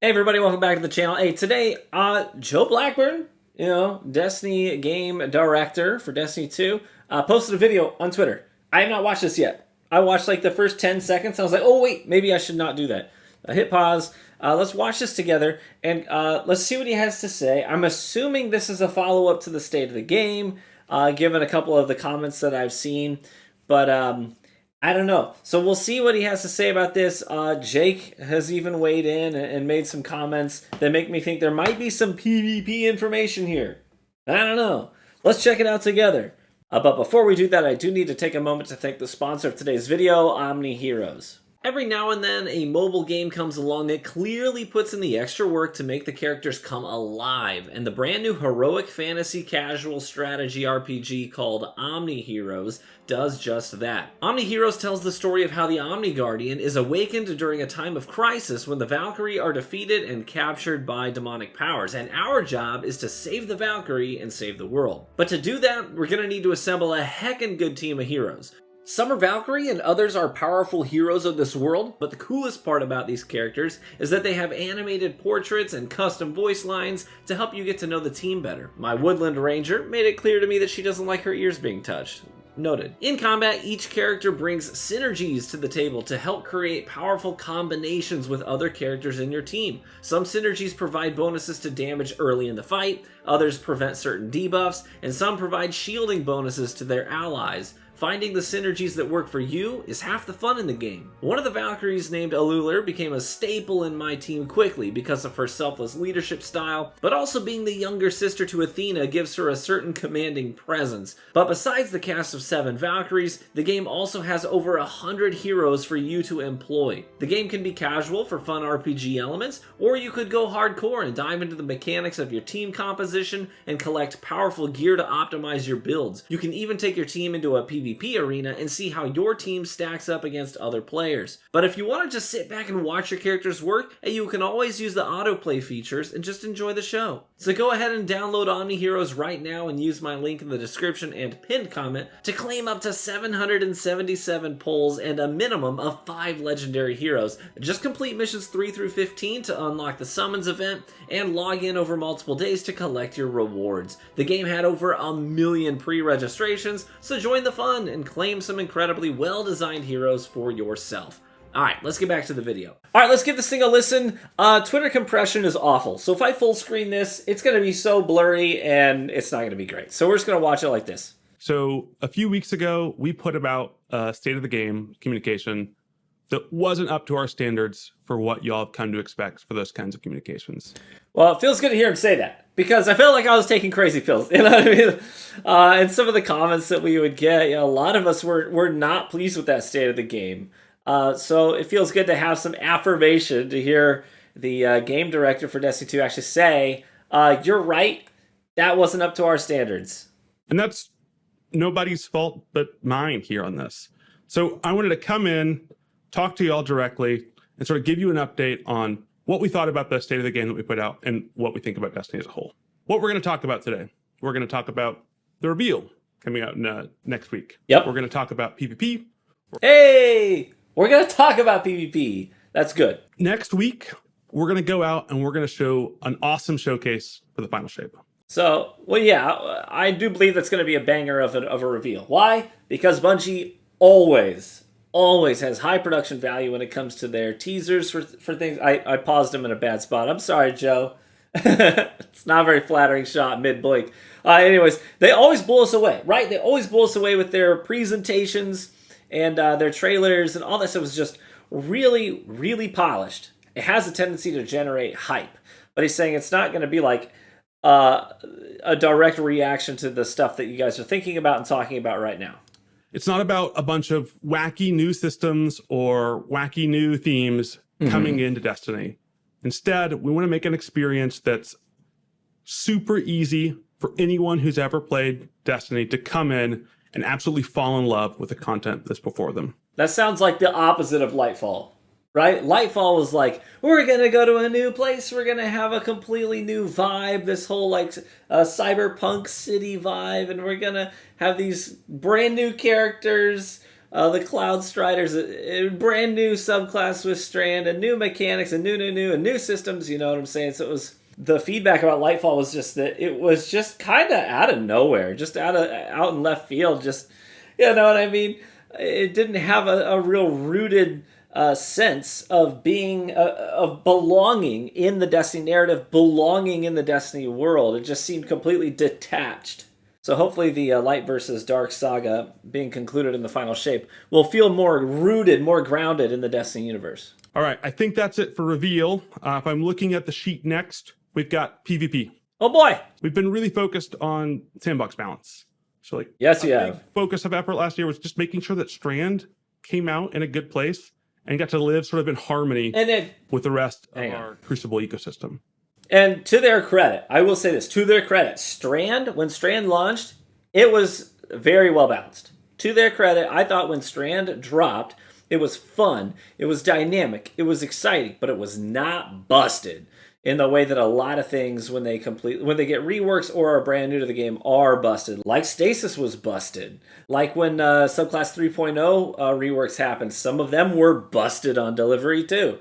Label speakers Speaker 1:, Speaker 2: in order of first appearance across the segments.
Speaker 1: Hey everybody, welcome back to the channel. Hey, today, Joe Blackburn, Destiny game director for Destiny 2, posted a video on Twitter. I have not watched this yet. I watched like the first 10 seconds. I was like, oh wait, maybe I should not do that. I hit pause. Let's watch this together and let's see what he has to say. I'm assuming this is a follow-up to the state of the game, given a couple of the comments that I've seen. But I don't know. So we'll see what he has to say about this. Jake has even weighed in and made some comments that make me think there might be some PvP information here. I don't know. Let's check it out together. But before we do that, I do need to take a moment to thank the sponsor of today's video, Omni Heroes. Every now and then, a mobile game comes along that clearly puts in the extra work to make the characters come alive, and the brand new heroic fantasy casual strategy RPG called Omni Heroes does just that. Omni Heroes tells the story of how the Omni Guardian is awakened during a time of crisis when the Valkyrie are defeated and captured by demonic powers, and our job is to save the Valkyrie and save the world. But to do that, we're gonna need to assemble a heckin' good team of heroes. Some are Valkyrie and others are powerful heroes of this world, but the coolest part about these characters is that they have animated portraits and custom voice lines to help you get to know the team better. My Woodland Ranger made it clear to me that she doesn't like her ears being touched. Noted. In combat, each character brings synergies to the table to help create powerful combinations with other characters in your team. Some synergies provide bonuses to damage early in the fight, others prevent certain debuffs, and some provide shielding bonuses to their allies. Finding the synergies that work for you is half the fun in the game. One of the Valkyries named Alular became a staple in my team quickly because of her selfless leadership style, but also being the younger sister to Athena gives her a certain commanding presence. But besides the cast of 7 Valkyries, the game also has over 100 heroes for you to employ. The game can be casual for fun RPG elements, or you could go hardcore and dive into the mechanics of your team composition and collect powerful gear to optimize your builds. You can even take your team into a PvP arena and see how your team stacks up against other players. But if you want to just sit back and watch your characters work, you can always use the autoplay features and just enjoy the show. So go ahead and download Omni Heroes right now and use my link in the description and pinned comment to claim up to 777 pulls and a minimum of 5 legendary heroes. Just complete missions 3 through 15 to unlock the summons event and log in over multiple days to collect your rewards. The game had over 1 million pre-registrations, so join the fun and claim some incredibly well-designed heroes for yourself. Alright, let's get back to the video. Alright, let's give this thing a listen. Twitter compression is awful, so if I full screen this, it's going to be so blurry and it's not going to be great. So we're just going to watch it like this.
Speaker 2: So a few weeks ago, we put about state of the game communication that wasn't up to our standards for what y'all have come to expect for those kinds of communications.
Speaker 1: Well, it feels good to hear him say that, because I felt like I was taking crazy pills, you know what I mean? And some of the comments that we would get, a lot of us were not pleased with that state of the game. So it feels good to have some affirmation, to hear the game director for Destiny 2 actually say, you're right, that wasn't up to our standards.
Speaker 2: And that's nobody's fault but mine here on this. So I wanted to come in, talk to y'all directly, and sort of give you an update on what we thought about the state of the game that we put out and what we think about Destiny as a whole. What we're going to talk about today, we're going to talk about the reveal coming out next week.
Speaker 1: Yep.
Speaker 2: We're going to talk about PvP.
Speaker 1: Hey, we're going to talk about PvP. That's good.
Speaker 2: Next week, we're going to go out and we're going to show an awesome showcase for the final shape.
Speaker 1: So, well, yeah, I do believe that's going to be a banger of a reveal. Why? Because Bungie always has high production value when it comes to their teasers for things. I paused them in a bad spot. I'm sorry, Joe. It's not a very flattering shot mid-blink. Anyways, they always blow us away, right? They always blow us away with their presentations and their trailers, and all that stuff is just really, really polished. It has a tendency to generate hype. But he's saying it's not going to be like a direct reaction to the stuff that you guys are thinking about and talking about right now.
Speaker 2: It's not about a bunch of wacky new systems or wacky new themes coming into Destiny. Instead, we want to make an experience that's super easy for anyone who's ever played Destiny to come in and absolutely fall in love with the content that's before them. That
Speaker 1: sounds like the opposite of Lightfall, right? Lightfall was like, we're going to go to a new place, we're going to have a completely new vibe, this whole like cyberpunk city vibe, and we're going to have these brand new characters, the Cloud Striders, a brand new subclass with Strand, and new mechanics, and new systems. You know what I'm saying? So it was the feedback about Lightfall was just that it was just kind of out of nowhere, just out in left field. Just, you know what I mean? It didn't have a real rooted sense of being of belonging in the Destiny narrative, belonging in the Destiny world. It just seemed completely detached. So hopefully the Light versus Dark saga being concluded in the final shape will feel more rooted, more grounded in the Destiny universe.
Speaker 2: All right, I think that's it for reveal. If I'm looking at the sheet next, we've got PvP.
Speaker 1: Oh boy!
Speaker 2: We've been really focused on sandbox balance. So like,
Speaker 1: yes, you
Speaker 2: have. Big focus of effort last year was just making sure that Strand came out in a good place and got to live sort of in harmony with the rest of our Crucible ecosystem.
Speaker 1: And to their credit, I will say this, to their credit, when Strand launched, it was very well balanced. To their credit, I thought when Strand dropped, it was fun, it was dynamic, it was exciting, but it was not busted in the way that a lot of things when they get reworks or are brand new to the game are busted. Like Stasis was busted. Like when Subclass 3.0 reworks happened, some of them were busted on delivery too.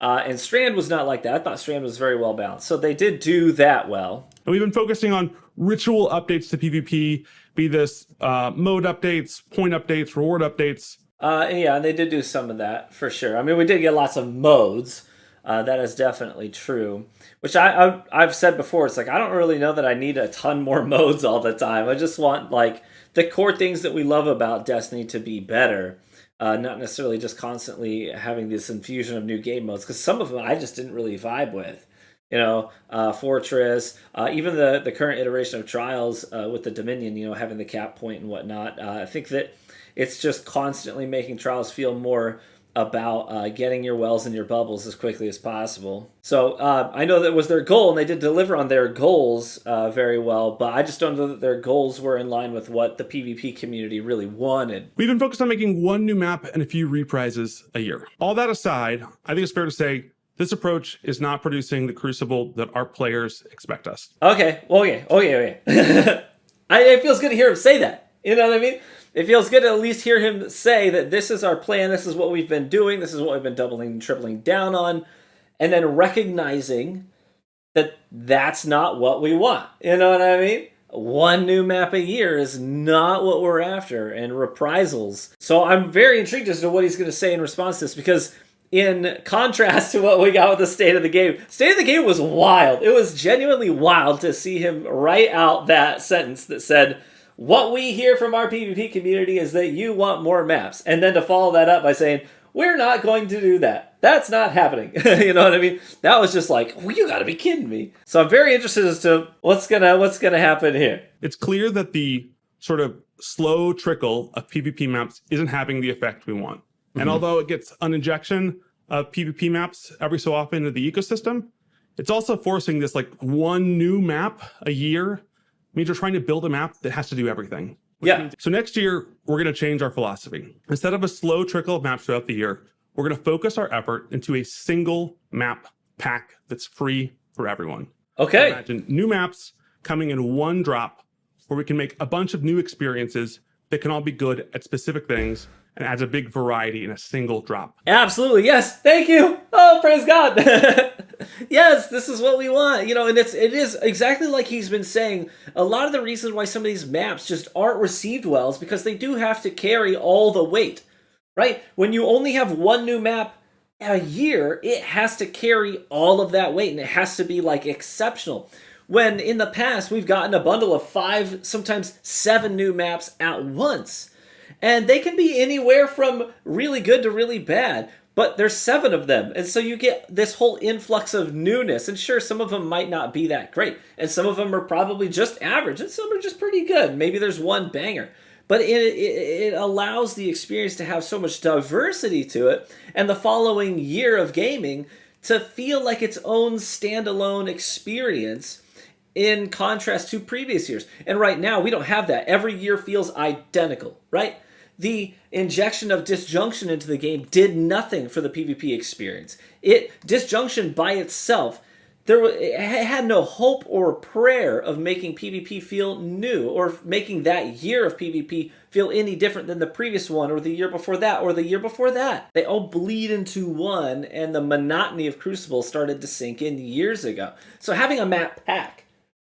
Speaker 1: And Strand was not like that. I thought Strand was very well balanced. So they did do that well.
Speaker 2: And we've been focusing on ritual updates to PvP, be this mode updates, point updates, reward updates.
Speaker 1: And they did do some of that for sure. I mean, we did get lots of modes. That is definitely true. Which I've said before, it's like I don't really know that I need a ton more modes all the time. I just want like the core things that we love about Destiny to be better. Not necessarily just constantly having this infusion of new game modes, because some of them I just didn't really vibe with. You know, Fortress, even the current iteration of Trials with the Dominion, you know, having the cap point and whatnot. I think that it's just constantly making Trials feel more about getting your wells and your bubbles as quickly as possible. So I know that was their goal, and they did deliver on their goals very well, but I just don't know that their goals were in line with what the PvP community really wanted.
Speaker 2: We've been focused on making one new map and a few reprises a year. All that aside, I think it's fair to say this approach is not producing the Crucible that our players expect us.
Speaker 1: Okay. It feels good to hear him say that. You know what I mean? It feels good to at least hear him say that this is our plan, this is what we've been doing, this is what we've been doubling and tripling down on, and then recognizing that that's not what we want. You know what I mean? One new map a year is not what we're after, and reprisals. So I'm very intrigued as to what he's going to say in response to this, because in contrast to what we got with the State of the Game was wild. It was genuinely wild to see him write out that sentence that said, what we hear from our PvP community is that you want more maps. And then to follow that up by saying, we're not going to do that. That's not happening. You know what I mean? That was just like, well, you gotta be kidding me. So I'm very interested as to what's gonna happen here.
Speaker 2: It's clear that the sort of slow trickle of PvP maps isn't having the effect we want. Mm-hmm. And although it gets an injection of PvP maps every so often into the ecosystem, it's also forcing this like one new map a year means we're trying to build a map that has to do everything. So next year, we're going to change our philosophy. Instead of a slow trickle of maps throughout the year, we're going to focus our effort into a single map pack that's free for everyone.
Speaker 1: Okay.
Speaker 2: Imagine new maps coming in one drop where we can make a bunch of new experiences that can all be good at specific things and adds a big variety in a single drop.
Speaker 1: Absolutely. Yes. Thank you. Oh, praise God. Yes, this is what we want. You know, and it is exactly like he's been saying. A lot of the reasons why some of these maps just aren't received well is because they do have to carry all the weight, right? When you only have one new map a year, it has to carry all of that weight, and it has to be like exceptional. When in the past, we've gotten a bundle of 5, sometimes 7 new maps at once. And they can be anywhere from really good to really bad, but there's 7 of them. And so you get this whole influx of newness. And sure, some of them might not be that great. And some of them are probably just average. And some are just pretty good. Maybe there's one banger. But it allows the experience to have so much diversity to it. And the following year of gaming to feel like its own standalone experience in contrast to previous years. And right now, we don't have that. Every year feels identical, right? The injection of disjunction into the game did nothing for the PvP experience. Disjunction by itself, it had no hope or prayer of making PvP feel new or making that year of PvP feel any different than the previous one or the year before that or the year before that. They all bleed into one, and the monotony of Crucible started to sink in years ago. So having a map pack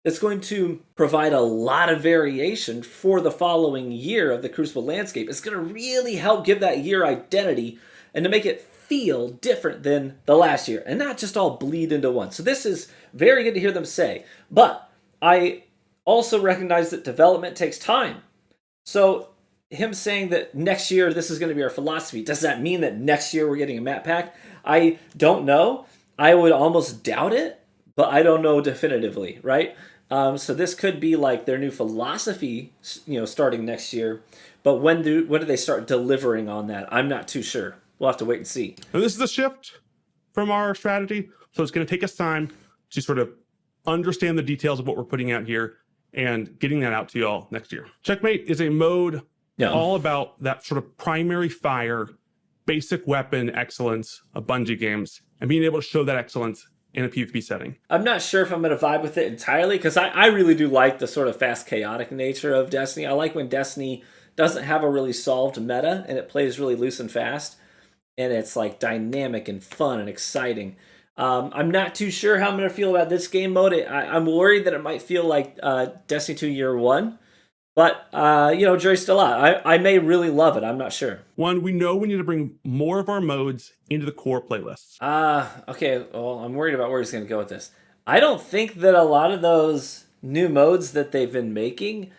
Speaker 1: that's going to provide a lot of variation for the following year of the Crucible landscape is going to really help give that year identity and to make it feel different than the last year and not just all bleed into one. So this is very good to hear them say. But I also recognize that development takes time. So him saying that next year this is going to be our philosophy, does that mean that next year we're getting a map pack? I don't know. I would almost doubt it, but I don't know definitively, right? So this could be like their new philosophy, starting next year. But when do they start delivering on that? I'm not too sure. We'll have to wait and see.
Speaker 2: And this is a shift from our strategy. So it's going to take us time to sort of understand the details of what we're putting out here and getting that out to you all next year. Checkmate is a mode all about that sort of primary fire, basic weapon excellence of Bungie games and being able to show that excellence in a PvP setting.
Speaker 1: I'm not sure if I'm going to vibe with it entirely because I really do like the sort of fast, chaotic nature of Destiny. I like when Destiny doesn't have a really solved meta and it plays really loose and fast. And it's like dynamic and fun and exciting. I'm not too sure how I'm going to feel about this game mode. I'm worried that it might feel like Destiny 2 Year 1. But, jury's still out. I may really love it. I'm not sure.
Speaker 2: One, we know we need to bring more of our modes into the core playlists.
Speaker 1: Okay. Well, I'm worried about where he's going to go with this. I don't think that a lot of those new modes that they've been making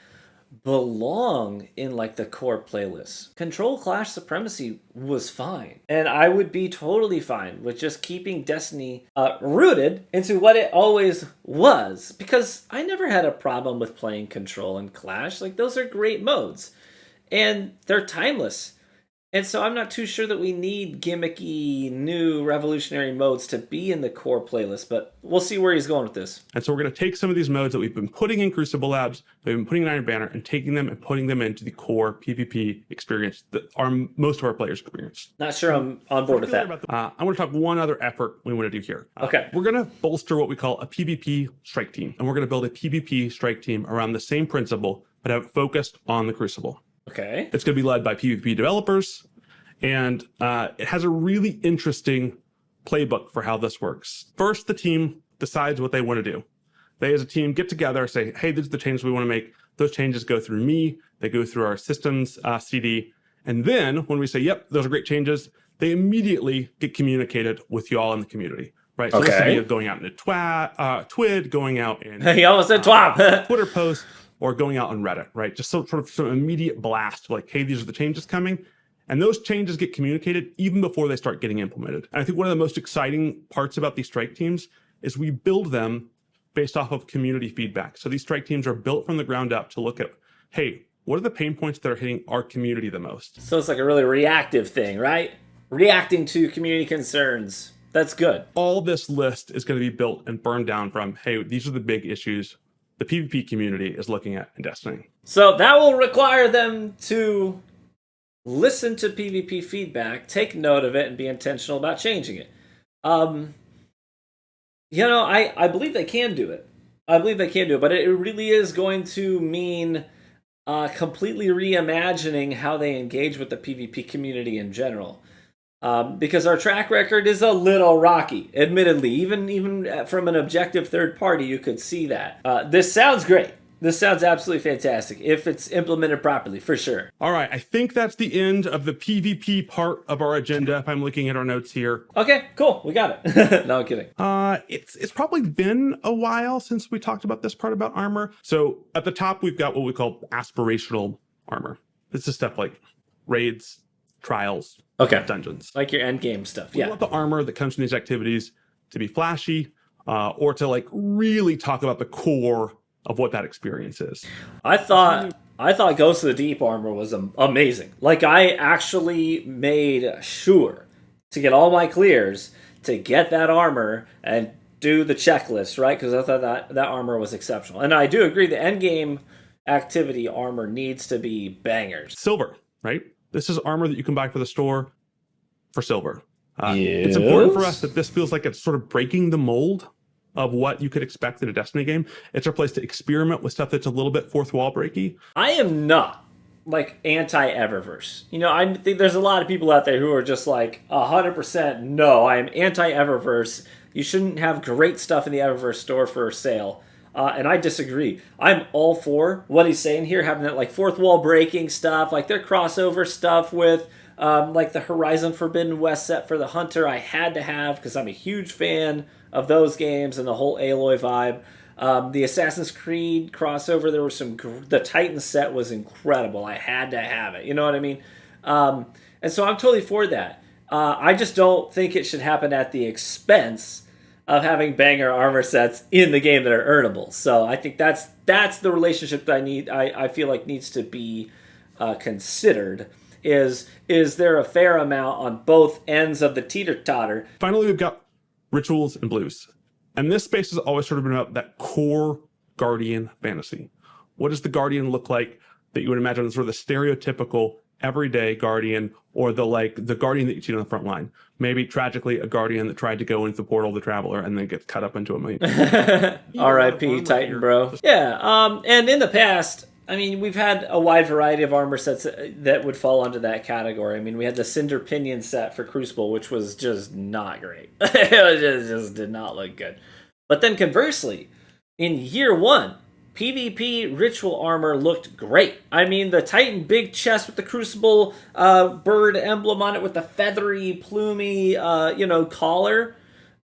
Speaker 1: belong in like the core playlist. Control Clash Supremacy was fine, and I would be totally fine with just keeping Destiny rooted into what it always was, because I never had a problem with playing Control and Clash. Like, those are great modes and they're timeless. And so I'm not too sure that we need gimmicky, new, revolutionary modes to be in the core playlist, but we'll see where he's going with this.
Speaker 2: And so we're going to take some of these modes that we've been putting in Crucible Labs, that we've been putting in Iron Banner, and taking them and putting them into the core PvP experience that most of our players experience.
Speaker 1: Not sure I'm on board with that.
Speaker 2: I want to talk one other effort we want to do here.
Speaker 1: Okay.
Speaker 2: We're going to bolster what we call a PvP strike team, and we're going to build a PvP strike team around the same principle, but have it focused on the Crucible.
Speaker 1: Okay.
Speaker 2: It's going to be led by PvP developers, and it has a really interesting playbook for how this works. First, the team decides what they want to do. They, as a team, get together, say, hey, these are the changes we want to make. Those changes go through me. They go through our systems CD. And then when we say, yep, those are great changes, they immediately get communicated with y'all in the community, right? So this would be going out in a Twid, going out in
Speaker 1: he almost said twap.
Speaker 2: Twitter post, or going out on Reddit, right? Just sort of some immediate blast, like, hey, these are the changes coming. And those changes get communicated even before they start getting implemented. And I think one of the most exciting parts about these strike teams is we build them based off of community feedback. So these strike teams are built from the ground up to look at, hey, what are the pain points that are hitting our community the most?
Speaker 1: So it's like a really reactive thing, right? Reacting to community concerns. That's good.
Speaker 2: All this list is going to be built and burned down from, hey, these are the big issues the PvP community is looking at in Destiny.
Speaker 1: So that will require them to listen to PvP feedback, take note of it, and be intentional about changing it. I believe they can do it. But it really is going to mean completely reimagining how they engage with the PvP community in general. Because our track record is a little rocky, admittedly. Even from an objective third party, you could see that. This sounds great. This sounds absolutely fantastic if it's implemented properly, for sure.
Speaker 2: All right, I think that's the end of the PvP part of our agenda, if I'm looking at our notes here.
Speaker 1: Okay, cool. We got it. No, I'm kidding.
Speaker 2: It's probably been a while since we talked about this part about armor. So at the top, we've got what we call aspirational armor. This is stuff like raids, trials, dungeons.
Speaker 1: Like your end game stuff,
Speaker 2: We want the armor that comes from these activities to be flashy, or to like really talk about the core of what that experience is.
Speaker 1: I thought Ghost of the Deep armor was amazing. Like, I actually made sure to get all my clears to get that armor and do the checklist, right? Because I thought that armor was exceptional. And I do agree the endgame activity armor needs to be bangers.
Speaker 2: Silver, right? This is armor that you can buy for the store for silver. It's important for us that this feels like it's sort of breaking the mold of what you could expect in a Destiny game. It's our place to experiment with stuff that's a little bit fourth wall breaky.
Speaker 1: I am not like anti-Eververse. You know, I think there's a lot of people out there who are just like 100% no, I am anti-Eververse. You shouldn't have great stuff in the Eververse store for sale. And I disagree. I'm all for what he's saying here, having that like fourth wall breaking stuff, like their crossover stuff with like the Horizon Forbidden West set for the Hunter. I had to have because I'm a huge fan of those games and the whole Aloy vibe. The Assassin's Creed crossover, there was the Titan set was incredible. I had to have it. You know what I mean? And so I'm totally for that. I just don't think it should happen at the expense of having banger armor sets in the game that are earnable. So I think that's the relationship that I feel like needs to be considered. Is there a fair amount on both ends of the teeter-totter?
Speaker 2: Finally, we've got rituals and blues. And this space has always sort of been about that core Guardian fantasy. What does the Guardian look like that you would imagine sort of the stereotypical everyday Guardian, or the Guardian that you see on the front line? Maybe tragically a Guardian that tried to go into the portal of the Traveler and then gets cut up into a million.
Speaker 1: R.I.P. Titan, bro. Yeah, and in the past, I mean, we've had a wide variety of armor sets that would fall under that category. I mean, we had the Cinder Pinion set for Crucible, which was just not great. It just did not look good. But then conversely, in year one, PvP ritual armor looked great. I mean, the Titan big chest with the Crucible bird emblem on it with the feathery, plumy, collar.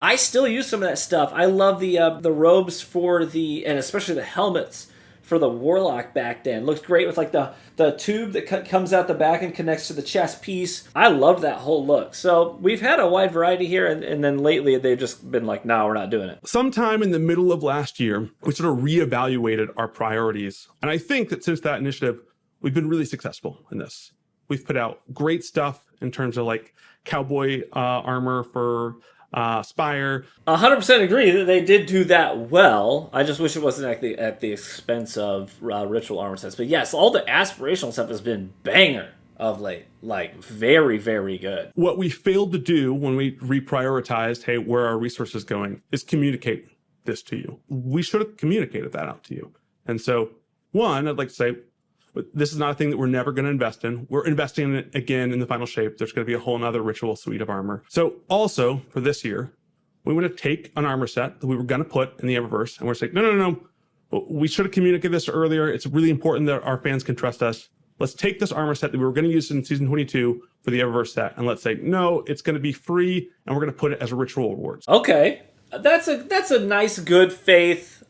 Speaker 1: I still use some of that stuff. I love the robes and especially the helmets for the Warlock back then. Looks great with like the tube that comes out the back and connects to the chest piece. I loved that whole look. So we've had a wide variety here, and then lately they've just been like, no, we're not doing it.
Speaker 2: Sometime in the middle of last year, we sort of reevaluated our priorities. And I think that since that initiative, we've been really successful in this. We've put out great stuff in terms of like cowboy armor for Spire.
Speaker 1: 100% agree that they did do that well. I just wish it wasn't at the expense of ritual armor sets. But yes, all the aspirational stuff has been banger of late. Like, very, very good.
Speaker 2: What we failed to do when we reprioritized, hey, where are our resources going, is communicate this to you. We should have communicated that out to you. And so, one, I'd like to say, this is not a thing that we're never going to invest in. We're investing in it again in the final shape. There's going to be a whole nother ritual suite of armor. So also for this year, we want to take an armor set that we were going to put in the Eververse, and we're saying, no. We should have communicated this earlier. It's really important that our fans can trust us. Let's take this armor set that we were going to use in season 22 for the Eververse set, and let's say, no, it's going to be free, and we're going to put it as a ritual rewards.
Speaker 1: Okay. That's a nice, good faith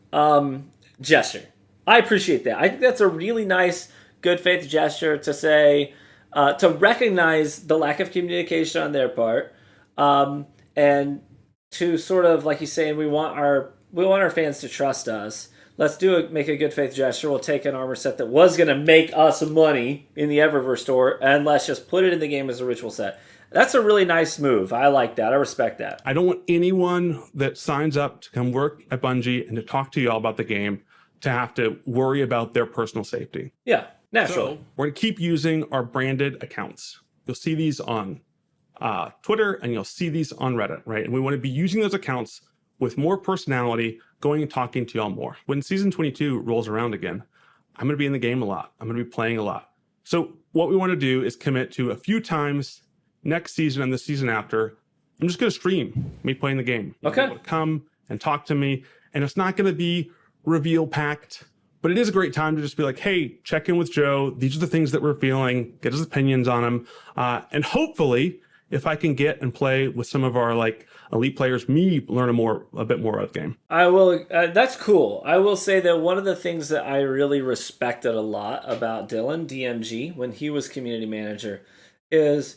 Speaker 1: gesture. I appreciate that. I think that's a really nice, good faith gesture to say, to recognize the lack of communication on their part, and to sort of, like he's saying, we want our fans to trust us. Let's make a good faith gesture. We'll take an armor set that was going to make us money in the Eververse store, and let's just put it in the game as a ritual set. That's a really nice move. I like that. I respect that.
Speaker 2: I don't want anyone that signs up to come work at Bungie and to talk to y'all about the game to have to worry about their personal safety.
Speaker 1: Yeah, naturally.
Speaker 2: So we're going to keep using our branded accounts. You'll see these on Twitter, and you'll see these on Reddit, right? And we want to be using those accounts with more personality, going and talking to y'all more. When season 22 rolls around again, I'm going to be in the game a lot. I'm going to be playing a lot. So what we want to do is commit to a few times next season and the season after, I'm just going to stream me playing the game.
Speaker 1: Okay.
Speaker 2: You'll come and talk to me, and it's not going to be reveal packed, but it is a great time to just be like, hey, check in with Joe. These are the things that we're feeling. Get his opinions on them. And hopefully, if I can get and play with some of our like elite players, me learn a bit more of the game.
Speaker 1: I will. That's cool. I will say that one of the things that I really respected a lot about Dylan, DMG, when he was community manager, is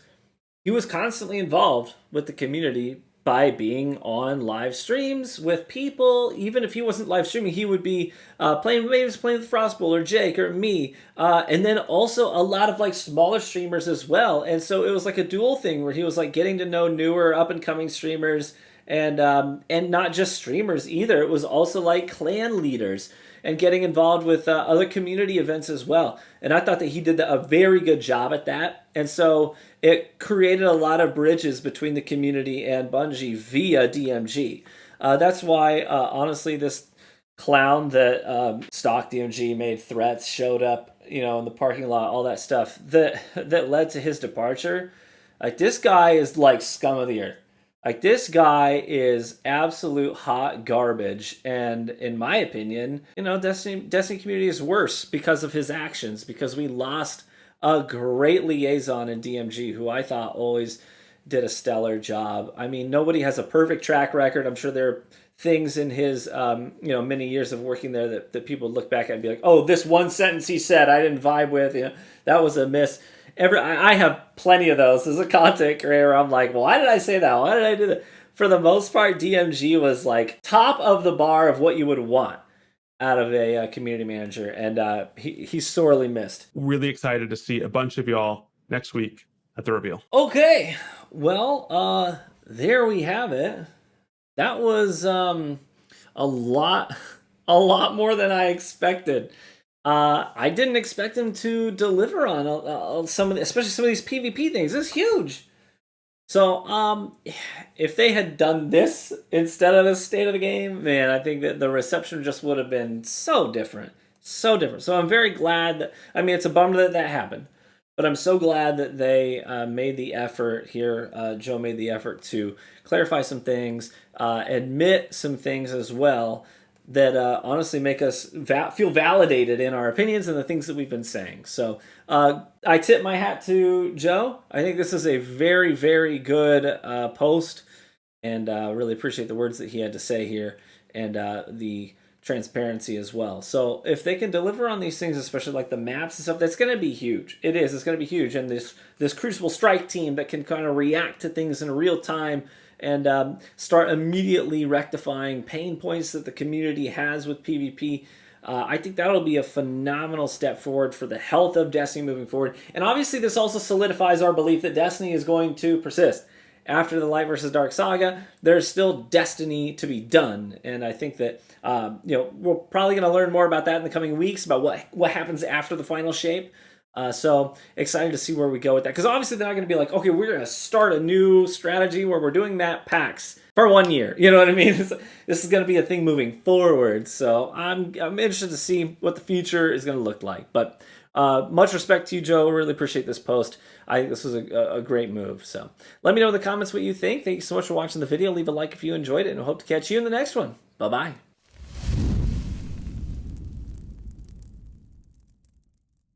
Speaker 1: he was constantly involved with the community by being on live streams with people. Even if he wasn't live streaming, he would be playing with Frostbolt or Jake or me. And then also a lot of like smaller streamers as well. And so it was like a dual thing where he was like getting to know newer up and coming streamers and not just streamers either. It was also like clan leaders and getting involved with other community events as well. And I thought that he did a very good job at that. And so it created a lot of bridges between the community and Bungie via DMG. That's why, honestly, this clown that stalked DMG, made threats, showed up, in the parking lot, all that stuff that led to his departure. Like, this guy is like scum of the earth. Like, this guy is absolute hot garbage, and in my opinion, Destiny community is worse because of his actions, because we lost a great liaison in DMG who I thought always did a stellar job. I mean, nobody has a perfect track record. I'm sure there are things in his many years of working there that people look back at and be like, oh, this one sentence he said I didn't vibe with, that was a miss. I have plenty of those as a content creator. I'm like, well, why did I say that? Why did I do that? For the most part, DMG was like top of the bar of what you would want out of a community manager, and he's sorely missed.
Speaker 2: Really excited to see a bunch of y'all next week at the reveal.
Speaker 1: Okay, well, there we have it. That was a lot more than I expected. I didn't expect him to deliver on some of especially some of these PvP things. This is huge. So, if they had done this instead of the state of the game, man, I think that the reception just would have been so different. So different. So I'm very glad it's a bummer that happened. But I'm so glad that they made the effort here. Joe made the effort to clarify some things, admit some things as well that honestly make us feel validated in our opinions and the things that we've been saying. So I tip my hat to Joe. I think this is a very, very good post, and really appreciate the words that he had to say here, and the transparency as well. So if they can deliver on these things, especially like the maps and stuff, that's going to be huge. It's going to be huge. And this Crucible Strike team that can kind of react to things in real time and start immediately rectifying pain points that the community has with PvP. I think that'll be a phenomenal step forward for the health of Destiny moving forward. And obviously this also solidifies our belief that Destiny is going to persist. After the Light versus Dark saga, there's still Destiny to be done. And I think that we're probably going to learn more about that in the coming weeks, about what happens after the final shape. So excited to see where we go with that. Because obviously they're not going to be like, okay, we're going to start a new strategy where we're doing map packs for 1 year. You know what I mean? This is going to be a thing moving forward. So I'm interested to see what the future is going to look like. But much respect to you, Joe. Really appreciate this post. I think this was a great move. So let me know in the comments what you think. Thank you so much for watching the video. Leave a like if you enjoyed it, and I hope to catch you in the next one. Bye-bye.